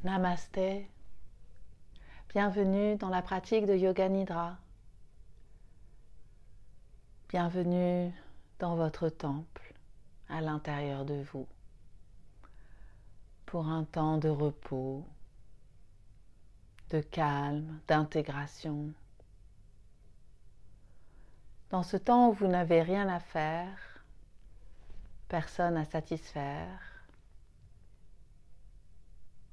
Namasté, bienvenue dans la pratique de Yoga Nidra. Bienvenue dans votre temple, à l'intérieur de vous, pour un temps de repos, de calme, d'intégration. Dans ce temps où vous n'avez rien à faire, personne à satisfaire,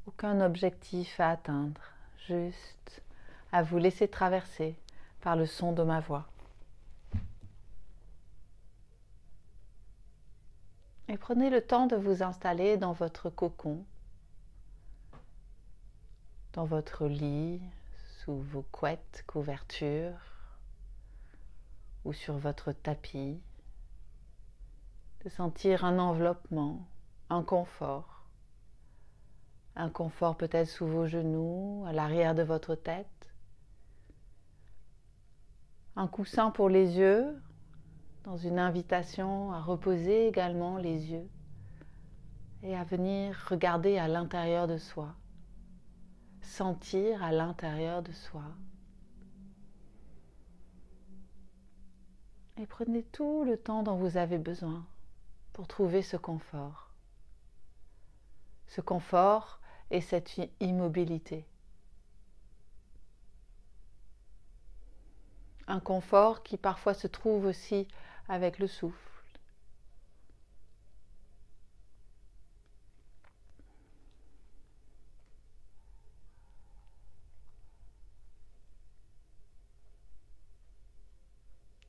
aucun objectif à atteindre, juste à vous laisser traverser par le son de ma voix. Et prenez le temps de vous installer dans votre cocon, dans votre lit, sous vos couettes, couvertures, ou sur votre tapis, de sentir un enveloppement, un confort peut-être sous vos genoux, à l'arrière de votre tête, un coussin pour les yeux, dans une invitation à reposer également les yeux et à venir regarder à l'intérieur de soi, sentir à l'intérieur de soi. Et prenez tout le temps dont vous avez besoin pour trouver ce confort. Ce confort et cette immobilité. Un confort qui parfois se trouve aussi avec le souffle.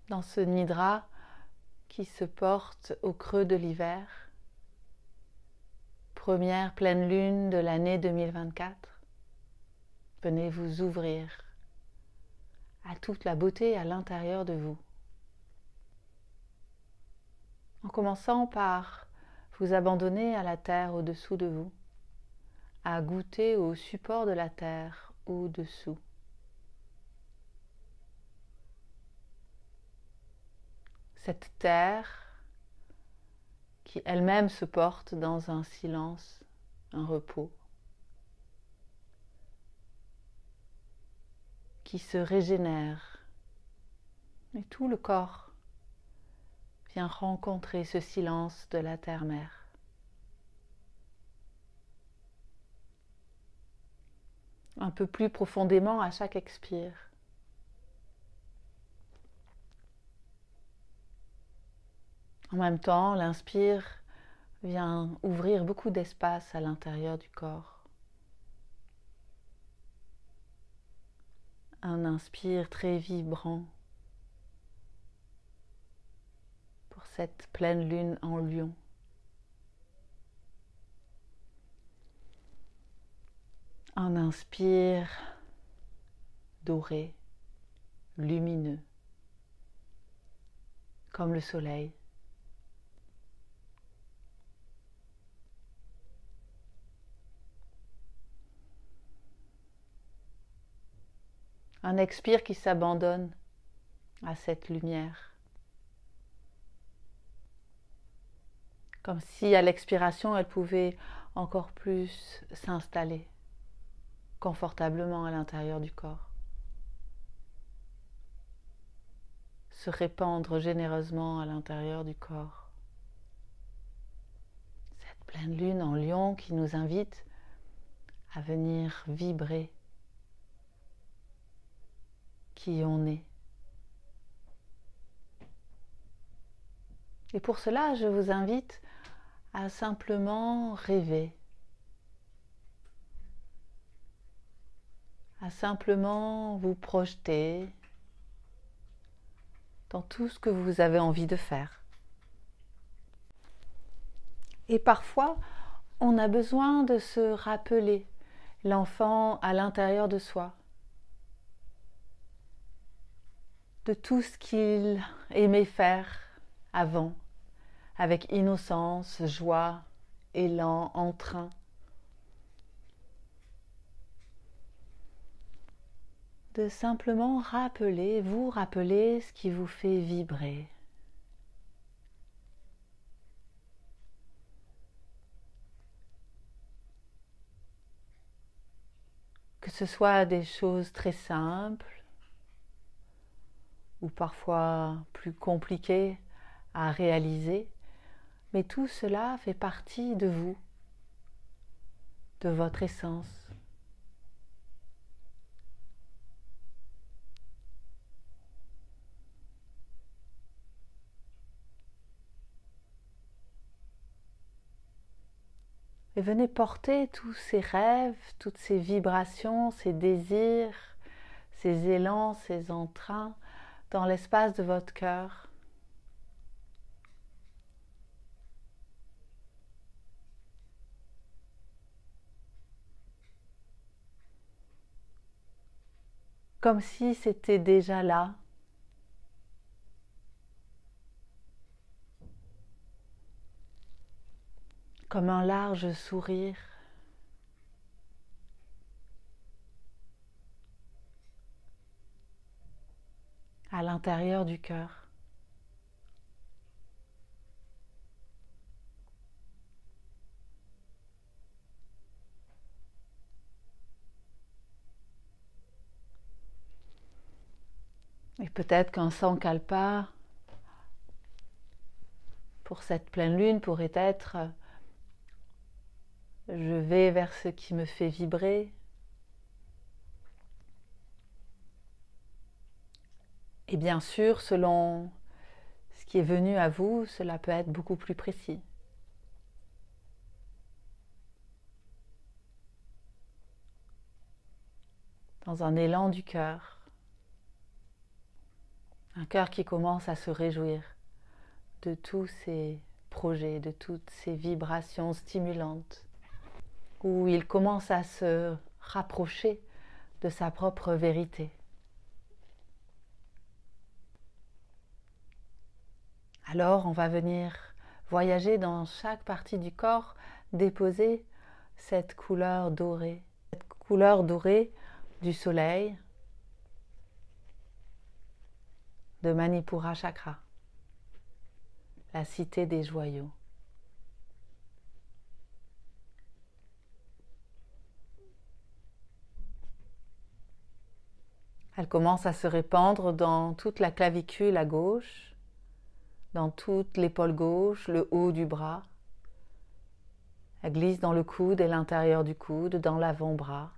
Dans ce nidra qui se porte au creux de l'hiver, première pleine lune de l'année 2024, venez vous ouvrir à toute la beauté à l'intérieur de vous. En commençant par vous abandonner à la terre au-dessous de vous, à goûter au support de la terre au-dessous. Cette terre qui elle-même se porte dans un silence, un repos, qui se régénère, et tout le corps vient rencontrer ce silence de la terre-mère. Un peu plus profondément à chaque expire. En même temps, l'inspire vient ouvrir beaucoup d'espace à l'intérieur du corps. Un inspire très vibrant pour cette pleine lune en lion. Un inspire doré, lumineux, comme le soleil. Un expire qui s'abandonne à cette lumière. Comme si à l'expiration, elle pouvait encore plus s'installer confortablement à l'intérieur du corps. Se répandre généreusement à l'intérieur du corps. Cette pleine lune en lion qui nous invite à venir vibrer qui on est. Et pour cela, je vous invite à simplement rêver, à simplement vous projeter dans tout ce que vous avez envie de faire. Et parfois, on a besoin de se rappeler l'enfant à l'intérieur de soi, de tout ce qu'il aimait faire avant, avec innocence, joie, élan, entrain. De simplement vous rappeler ce qui vous fait vibrer. Que ce soit des choses très simples ou parfois plus compliquées à réaliser, mais tout cela fait partie de vous, de votre essence. Et venez porter tous ces rêves, toutes ces vibrations, ces désirs, ces élans, ces entrains dans l'espace de votre cœur. Comme si c'était déjà là. Comme un large sourire. À l'intérieur du cœur. Et peut-être qu'un sankalpa pour cette pleine lune pourrait être je vais vers ce qui me fait vibrer. Et bien sûr, selon ce qui est venu à vous, cela peut être beaucoup plus précis. Dans un élan du cœur, un cœur qui commence à se réjouir de tous ces projets, de toutes ces vibrations stimulantes, où il commence à se rapprocher de sa propre vérité. Alors on va venir voyager dans chaque partie du corps, déposer cette couleur dorée du soleil, de Manipura Chakra, la cité des joyaux. Elle commence à se répandre dans toute la clavicule à gauche, dans toute l'épaule gauche, le haut du bras. Elle glisse dans le coude et l'intérieur du coude, dans l'avant-bras,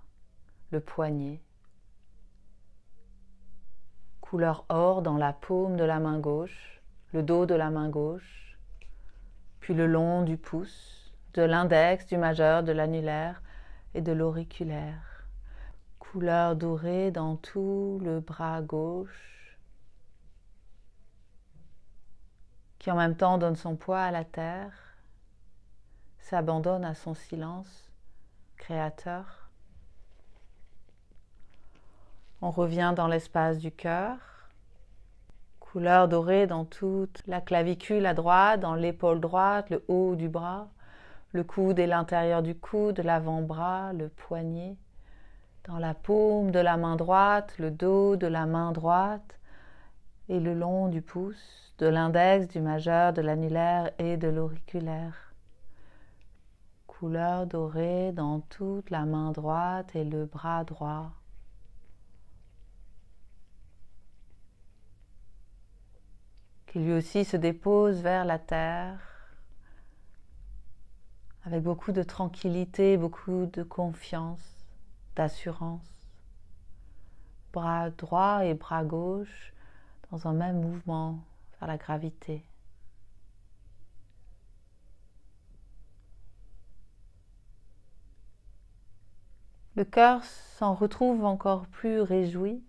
le poignet. Couleur or dans la paume de la main gauche, le dos de la main gauche, puis le long du pouce, de l'index, du majeur, de l'annulaire et de l'auriculaire. Couleur dorée dans tout le bras gauche, qui en même temps donne son poids à la terre, s'abandonne à son silence créateur. On revient dans l'espace du cœur, couleur dorée dans toute la clavicule à droite, dans l'épaule droite, le haut du bras, le coude et l'intérieur du coude, l'avant-bras, le poignet, dans la paume de la main droite, le dos de la main droite et le long du pouce, de l'index, du majeur, de l'annulaire et de l'auriculaire. Couleur dorée dans toute la main droite et le bras droit. Qui lui aussi se dépose vers la terre avec beaucoup de tranquillité, beaucoup de confiance, d'assurance. Bras droit et bras gauche dans un même mouvement vers la gravité. Le cœur s'en retrouve encore plus réjoui.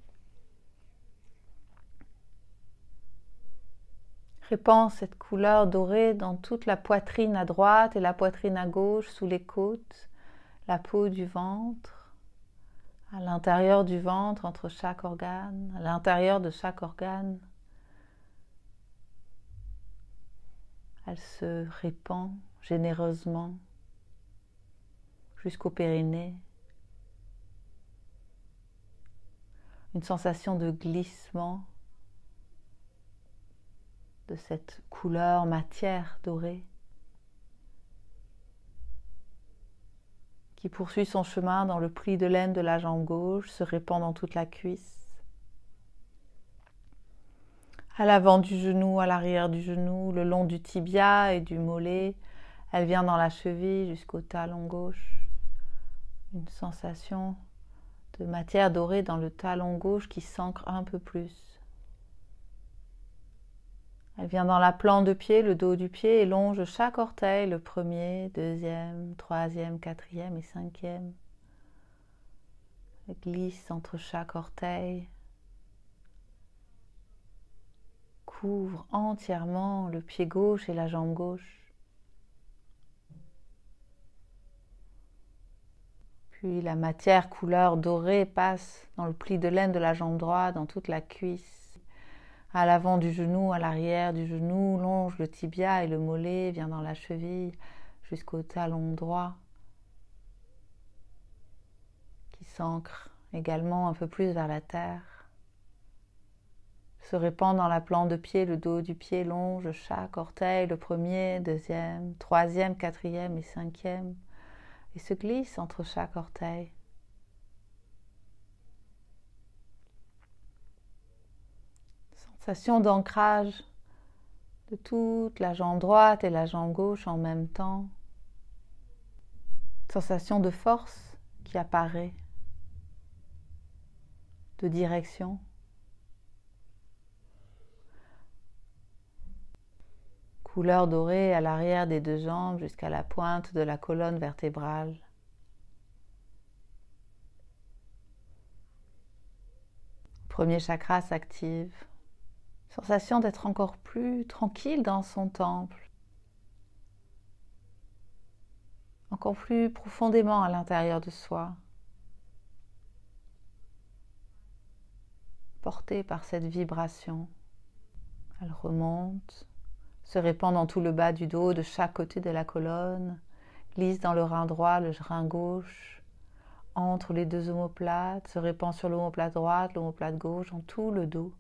Répand cette couleur dorée dans toute la poitrine à droite et la poitrine à gauche, sous les côtes, la peau du ventre, à l'intérieur du ventre, entre chaque organe, à l'intérieur de chaque organe. Elle se répand généreusement jusqu'au périnée. Une sensation de glissement de cette couleur matière dorée qui poursuit son chemin dans le pli de laine de la jambe gauche, se répand dans toute la cuisse. À l'avant du genou, à l'arrière du genou, le long du tibia et du mollet. Elle vient dans la cheville jusqu'au talon gauche. Une sensation de matière dorée dans le talon gauche qui s'ancre un peu plus. Elle vient dans la plante de pied, le dos du pied et longe chaque orteil, le premier, deuxième, troisième, quatrième et cinquième. Elle glisse entre chaque orteil. Couvre entièrement le pied gauche et la jambe gauche. Puis la matière couleur dorée passe dans le pli de laine de la jambe droite, dans toute la cuisse. À l'avant du genou, à l'arrière du genou, longe le tibia et le mollet, vient dans la cheville jusqu'au talon droit, qui s'ancre également un peu plus vers la terre. Se répand dans la plante de pied, le dos du pied longe chaque orteil, le premier, deuxième, troisième, quatrième et cinquième, et se glisse entre chaque orteil. Sensation d'ancrage de toute la jambe droite et la jambe gauche en même temps. Sensation de force qui apparaît, de direction. Couleur dorée à l'arrière des deux jambes jusqu'à la pointe de la colonne vertébrale. Premier chakra s'active. Sensation d'être encore plus tranquille dans son temple. Encore plus profondément à l'intérieur de soi. Porté par cette vibration. Elle remonte. Se répand dans tout le bas du dos, de chaque côté de la colonne, glisse dans le rein droit, le rein gauche, entre les deux omoplates, se répand sur l'omoplate droite, l'omoplate gauche, dans tout le dos.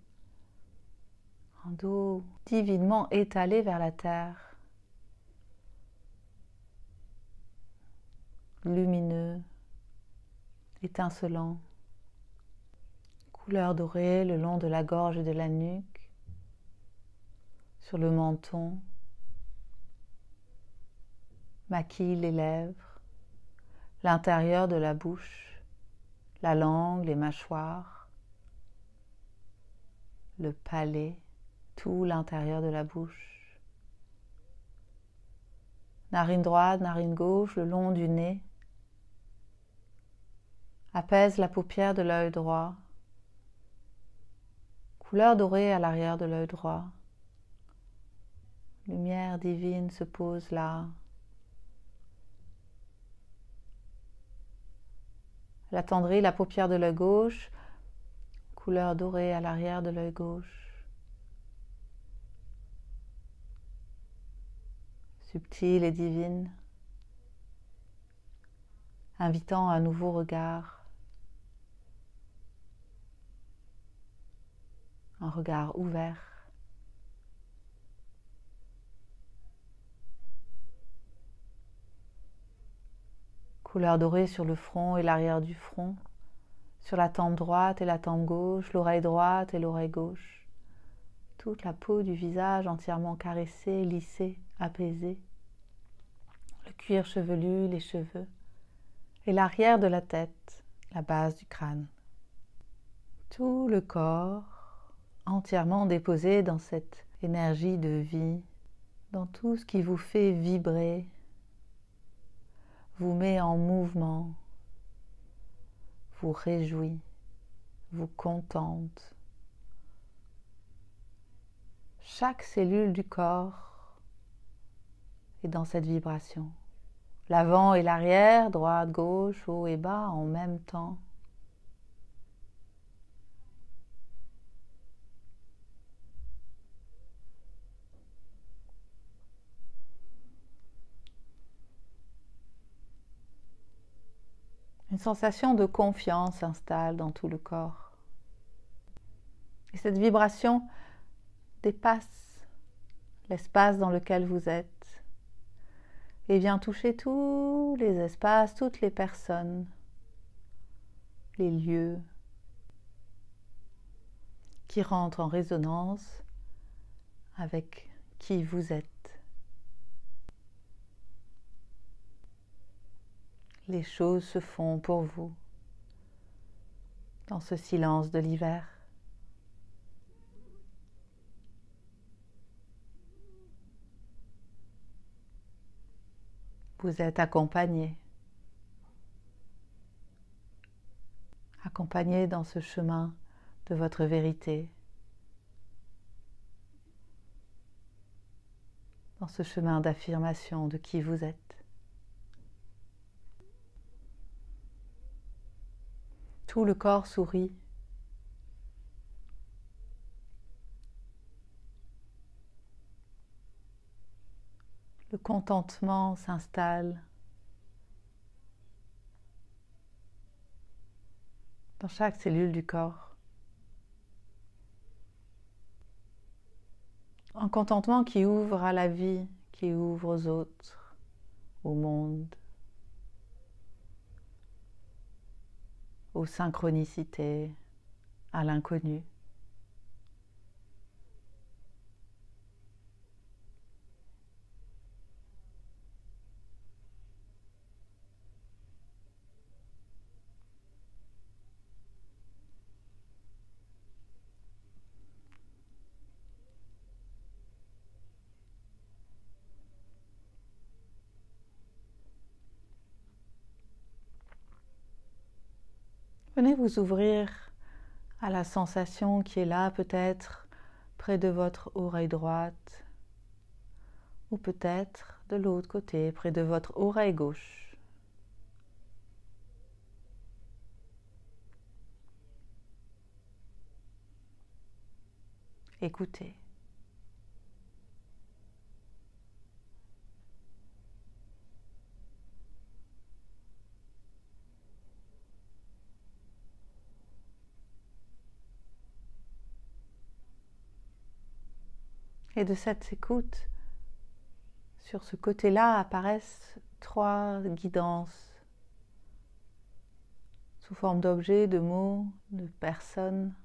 Un dos divinement étalé vers la terre, lumineux, étincelant, couleur dorée le long de la gorge et de la nuque, sur le menton, maquille les lèvres, l'intérieur de la bouche, la langue, les mâchoires, le palais, tout l'intérieur de la bouche. Narine droite, narine gauche, le long du nez. Apaise la paupière de l'œil droit. Couleur dorée à l'arrière de l'œil droit. Lumière divine se pose là. Elle attendrit la paupière de l'œil gauche, couleur dorée à l'arrière de l'œil gauche. Subtile et divine, invitant un nouveau regard. Un regard ouvert. Couleur dorée sur le front et l'arrière du front, sur la tempe droite et la tempe gauche, l'oreille droite et l'oreille gauche. Toute la peau du visage entièrement caressée, lissée, apaisée. Le cuir chevelu, les cheveux. Et l'arrière de la tête, la base du crâne. Tout le corps entièrement déposé dans cette énergie de vie, dans tout ce qui vous fait vibrer, vous met en mouvement, vous réjouit, vous contente. Chaque cellule du corps est dans cette vibration. L'avant et l'arrière, droite, gauche, haut et bas en même temps. Une sensation de confiance s'installe dans tout le corps. Et cette vibration dépasse l'espace dans lequel vous êtes et viens toucher tous les espaces, toutes les personnes, les lieux qui rentrent en résonance avec qui vous êtes. Les choses se font pour vous dans ce silence de l'hiver. Vous êtes accompagné dans ce chemin de votre vérité, dans ce chemin d'affirmation de qui vous êtes. Tout le corps sourit. Le contentement s'installe dans chaque cellule du corps. Un contentement qui ouvre à la vie, qui ouvre aux autres, au monde, aux synchronicités, à l'inconnu. Venez vous ouvrir à la sensation qui est là, peut-être près de votre oreille droite, ou peut-être de l'autre côté, près de votre oreille gauche. Écoutez. Et de cette écoute, sur ce côté-là apparaissent 3 guidances sous forme d'objets, de mots, de personnes.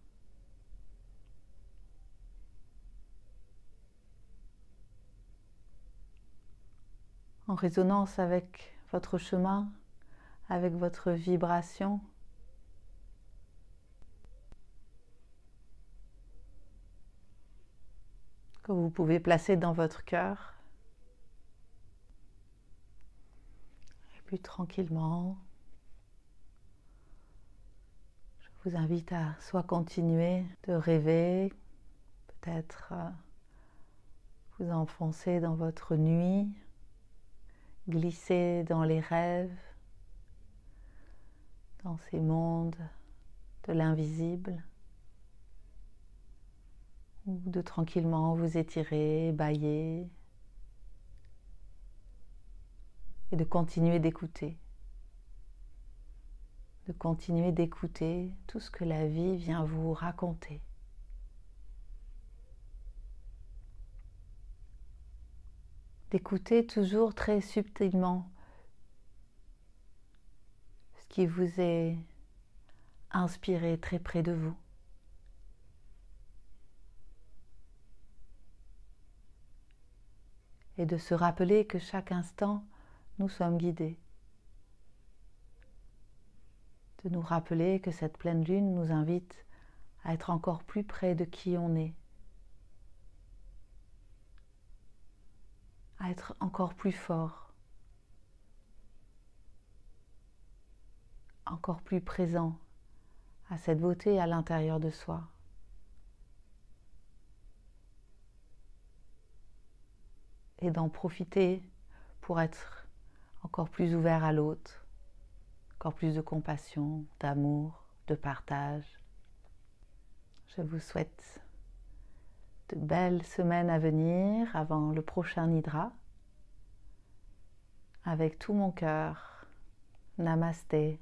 En résonance avec votre chemin, avec votre vibration. Que vous pouvez placer dans votre cœur. Et puis tranquillement, je vous invite à soit continuer de rêver, peut-être vous enfoncer dans votre nuit, glisser dans les rêves, dans ces mondes de l'invisible, ou de tranquillement vous étirer, bâiller, et de continuer d'écouter. De continuer d'écouter tout ce que la vie vient vous raconter. D'écouter toujours très subtilement ce qui vous est inspiré très près de vous. Et de se rappeler que chaque instant, nous sommes guidés. De nous rappeler que cette pleine lune nous invite à être encore plus près de qui on est, à être encore plus fort, encore plus présent à cette beauté à l'intérieur de soi. Et d'en profiter pour être encore plus ouvert à l'autre, encore plus de compassion, d'amour, de partage. Je vous souhaite de belles semaines à venir avant le prochain Nidra. Avec tout mon cœur, Namasté.